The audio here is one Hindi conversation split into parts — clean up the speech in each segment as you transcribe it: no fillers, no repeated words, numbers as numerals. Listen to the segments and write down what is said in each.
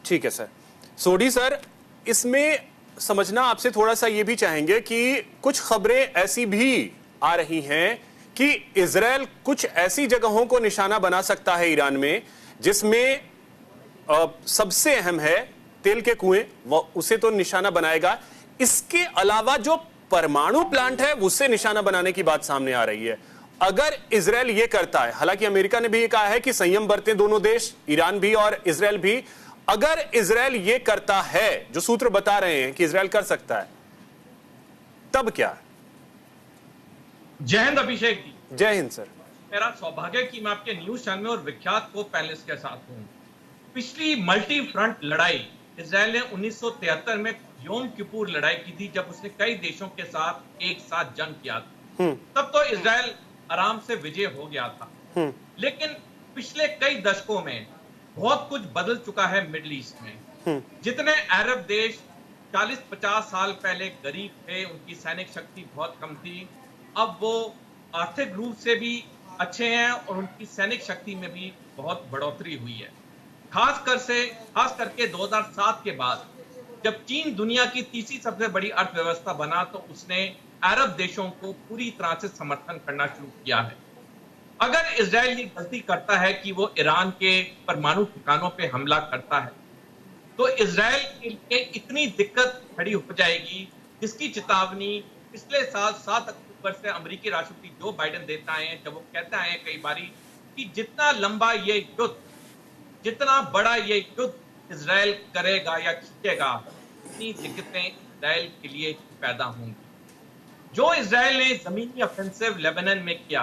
ठीक है सर। सोडी सर, इसमें समझना आपसे थोड़ा सा ये भी चाहेंगे कि कुछ खबरें ऐसी भी आ रही हैं कि इजराइल कुछ ऐसी जगहों को निशाना बना सकता है ईरान में जिसमें सबसे अहम है तेल के कुएं, उसे तो निशाना बनाएगा। इसके अलावा जो परमाणु प्लांट है उससे निशाना बनाने की बात सामने आ रही है। अगर इजराइल ये करता है, हालांकि अमेरिका ने भी ये कहा है कि संयम बरतें दोनों देश, ईरान भी और इजराइल भी, अगर इजराइल ये करता है, जो सूत्र बता रहे हैं कि इजराइल कर सकता है, तब क्या? जय हिंद अभिषेक जी। जय हिंद सर। मेरा सौभाग्य कि मैं आपके न्यूज चैनल में और विख्यात को पैनलिस्ट के साथ हूं। पिछली मल्टी फ्रंट लड़ाई इजराइल ने 1973 में योम किपुर लड़ाई की थी, जब उसने कई देशों के साथ एक साथ जंग किया था। तब तो इजराइल आराम से विजय हो गया था। लेकिन पिछले कई दशकों में बहुत कुछ बदल चुका है मिडिल ईस्ट में। जितने अरब देश 40-50 साल पहले गरीब थे, उनकी सैनिक शक्ति बहुत कम थी, अब वो आर्थिक रूप से भी अच्छे हैं और उनकी सैनिक शक्ति में भी बहुत बढ़ोतरी हुई है। खास करके 2007 के बाद जब चीन दुनिया की तीसरी सबसे बड़ी अर्थव्यवस्था बना, तो उसने अरब देशों को पूरी तरह से समर्थन करना शुरू किया है। अगर इजराइल ये गलती करता है कि वो ईरान के परमाणु ठिकानों पे हमला करता है, तो इजराइल के लिए इतनी दिक्कत खड़ी हो जाएगी, जिसकी चेतावनी पिछले साल 7 अक्टूबर से अमेरिकी राष्ट्रपति जो बाइडेन देता है, जब वो कहते हैं कई बारी कि जितना लंबा ये युद्ध, जितना बड़ा ये युद्ध इजराइल करेगा या खींचेगा, इतनी दिक्कतें इजराइल के लिए पैदा होंगी। जो इजराइल ने जमीनी ऑफेंसिव लेबनान में किया,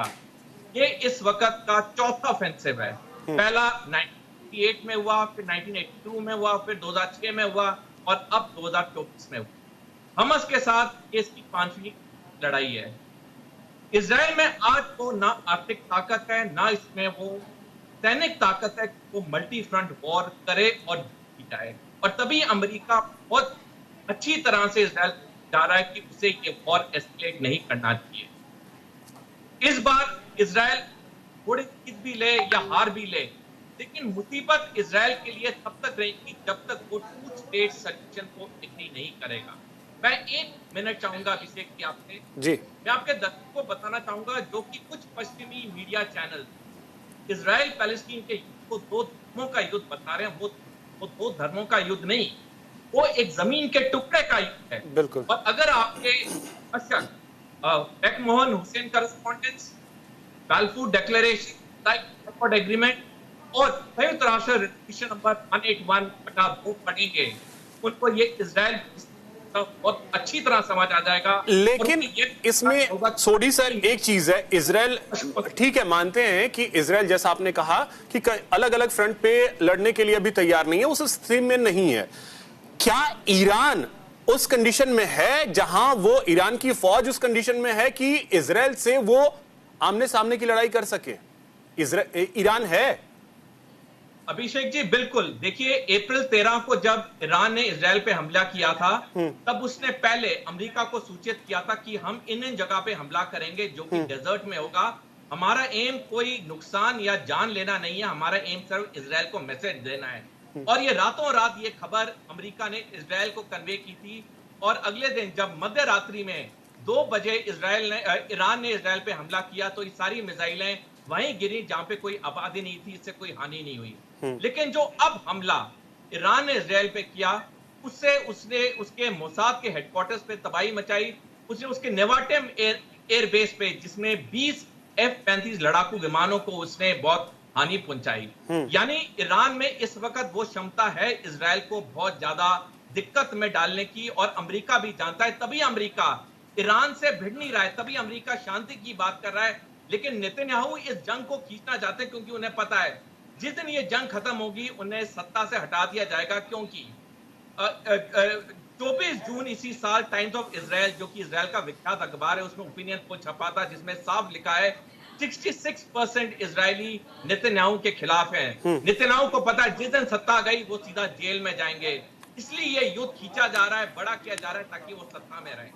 ये इस वक्त का चौथा ऑफेंसिव है। पहला 1998 में हुआ, फिर 1982 में हुआ, फिर 2006 में हुआ और अब 2024 में हुआ। हमास के साथ इसकी 5वीं लड़ाई है। इजराइल में आज तो ना आर्थिक ताकत है, ना इसमें वो सैनिक ताकत है कि वो मल्टी फ्रंट वॉर करे और जाए। और तभी अमेरिका बहुत अच्छी तरह से इजराइल जा रहा है कि उसे ये वॉर एस्केलेट नहीं करना चाहिए। इस बार इजराइल थोड़ी जीत भी ले या हार भी ले, लेकिन मुसीबत इजराइल के लिए तब तक रहेगी जब तक वो 2 स्टेट सॉल्यूशन को एग्री नहीं करेगा। मैं 1 मिनट चाहूंगा अभिषेक की आपसे जी। मैं आपके दर्शकों को बताना चाहूंगा, जो कि कुछ पश्चिमी मीडिया चैनल इजराइल पैलेस्टीन के युद्ध को 2 धर्मों का युद्ध बता रहे हैं। वो 2 धर्मों का युद्ध नहीं, वो एक जमीन के टुकड़े का युद्ध है। बिल्कुल। और अगर आपके मनमोहन Hussein correspondence, Balfour Declaration agreement और संयुक्त राष्ट्र रेजोल्यूशन नंबर 181/2 पढ़ेंगे, उनको ये इजराइल बहुत अच्छी तरह समझ आ जाएगा। लेकिन इसमें सोडी सर एक चीज है, इजराइल ठीक है, मानते हैं कि इजराइल जैसा आपने कहा कि अलग अलग फ्रंट पे लड़ने के लिए अभी तैयार नहीं है, उस स्थिति में नहीं है। क्या ईरान उस कंडीशन में है जहां वो, ईरान की फौज उस कंडीशन में है कि इजराइल से वो आमने सामने की लड़ाई कर सके? ईरान है? अभिषेक जी बिल्कुल। देखिए, अप्रैल 13 को जब ईरान ने इजराइल पे हमला किया था, तब उसने पहले अमेरिका को सूचित किया था कि हम इन जगह पे हमला करेंगे जो कि डेजर्ट में होगा। हमारा एम कोई नुकसान या जान लेना नहीं है, हमारा एम सिर्फ इजराइल को मैसेज देना है। और ये रातों रात ये खबर अमेरिका ने इजराइल को कन्वे की थी। और अगले दिन जब मध्य रात्रि में 2 बजे ईरान ने इजराइल पे हमला किया, तो ये सारी मिसाइलें वहीं गिरी जहां पे कोई आबादी नहीं थी, इससे कोई हानि नहीं हुई। लेकिन जो अब हमला ईरान ने इजराइल पे किया, उससे उसके मोसाद के हेडक्वार्टर्स पे तबाही मचाई। उसने उसके नेवाटिम एयरबेस पे, जिसमें 20 F-35 लड़ाकू विमानों को उसने बहुत हानि पहुंचाई। यानी ईरान में इस वक्त वो क्षमता है इजराइल को बहुत ज्यादा दिक्कत में डालने की, और अमेरिका भी जानता है। तभी अमेरिका ईरान से भिड़ नहीं रहा है, तभी अमेरिका शांति की बात कर रहा है। लेकिन नेतन्याहू इस जंग को खींचना चाहते हैं, क्योंकि उन्हें पता है जिस दिन ये जंग खत्म होगी उन्हें सत्ता से हटा दिया जाएगा। क्योंकि 24 जून इसी साल टाइम्स ऑफ इजराइल, जो कि इजराइल का विख्यात अखबार है, उसमें ओपिनियन पोल छपा था, जिसमें साफ लिखा है 66% इजरायली नेतन्याहू के खिलाफ हैं। नेतन्याहू को पता है जिस दिन सत्ता गई वो सीधा जेल में जाएंगे। इसलिए ये युद्ध खींचा जा रहा है, बड़ा किया जा रहा है, ताकि वो सत्ता में रहे।